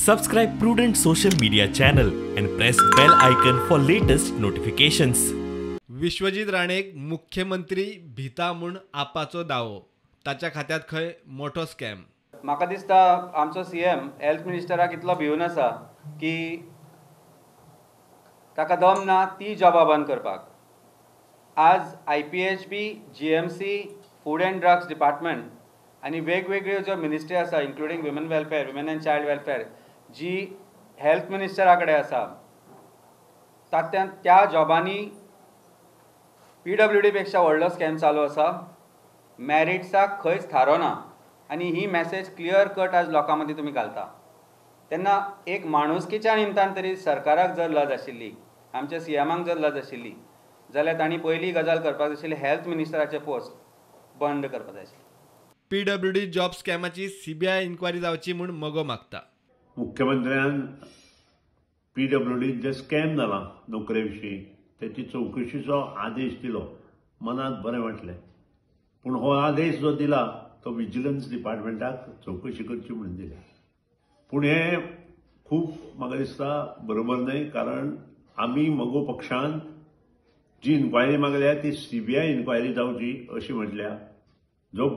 Subscribe Prudent social media channel and press bell icon for latest notifications. Vishwajeet राणेक मुख्यमंत्री भिता म्हूण आपाचो दावो, ताच्या खात्यात खंय मोठो स्कॅम. म्हाका दिसता आमचो सीएम हेल्थ मिनिस्टराक इतलो भिवन आसा की ताका दम ना ती जॉबा बंद करपाक. आज IPHB, GMC, food and drugs department आनी वेगवेगळ्यो ज्यो मिनिस्ट्री आसा including women welfare, women and child welfare जी हेल्थ मिनिस्टरा कडेन आसा, तातूंत त्या जॉबांनी PWD पेक्षा व्हडलो स्कॅम चालू आसा. मॅरिट्साक खंयच थारो ना आनी ही मॅसेज क्लियर कट आज लोकां मदीं तुमी घालता. तेन्ना एक माणुसकीच्या निमतान तरी सरकाराक जर लज आशिल्ली, आमच्या CMाक जर लज आशिल्ली जाल्यार तांणी पयली गजाल करपाक जाय आशिल्ली हेल्थ मिनिस्टराचे पोस्ट बंद करपाक जाय आशिल्ले. PWD जॉब स्कॅमाची CBI इन्क्वायरी जावची म्हूण मोगो मागता. मुख्यमंत्र्यान PWD जे स्कॅम जाला नोकरे विशीं त्याची चवकशीचो आदेश दिलो. मनात बरें वाटलें. पूण हो आदेश जो दिला तो विजिलन्स डिपार्टमेंटाक चवकशी करची म्हणून दिल्या. पूण हे खूब म्हाका दिसता बरोबर न्हय, कारण आमी मगो पक्षान जी इन्क्वायरी मागल्या ती CBI इन्क्वायरी जावची अशी म्हटल्या. जो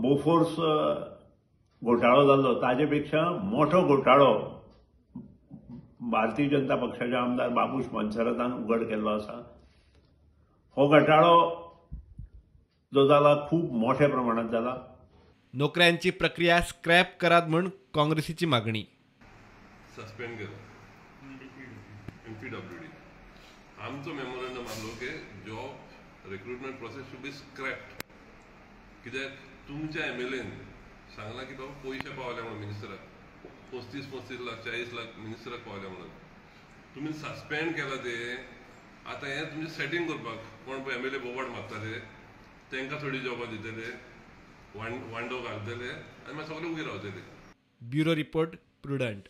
बोफोर्स घोटाळो जाल्लो ताजे पेक्षा मोठो घोटाळो भारतीय जनता पक्षाचे आमदार बाबूश मोन्सेरातान उघड केल्लो आसा. हो घोटाळो जो जाला खूब मोठ्या प्रमाणात जाला. नोकऱ्यांची प्रक्रिया स्क्रॅप करात म्हूण काँग्रेसीची मागणी. सस्पेंड केलो PWD. आमचो मेमोरंडम आसलो की job recruitment process should be scrapped. कित्याक तुमच्या MLAन सांगला की बाबा पयशे पावले म्हणून मिनिस्टराक 35 लाख 40 लाख मिनिस्टराक पावले म्हणून. तुम्ही सस्पेंड केला ते. आता हे तुमचे सेटिंग करपाक कोण पळय MLA बोवाड मागताले तांकां थोडी जॉबां दितले, वांडो घालतले आनी मागीर सगळे उगी रावतले. Bureau report, prudent.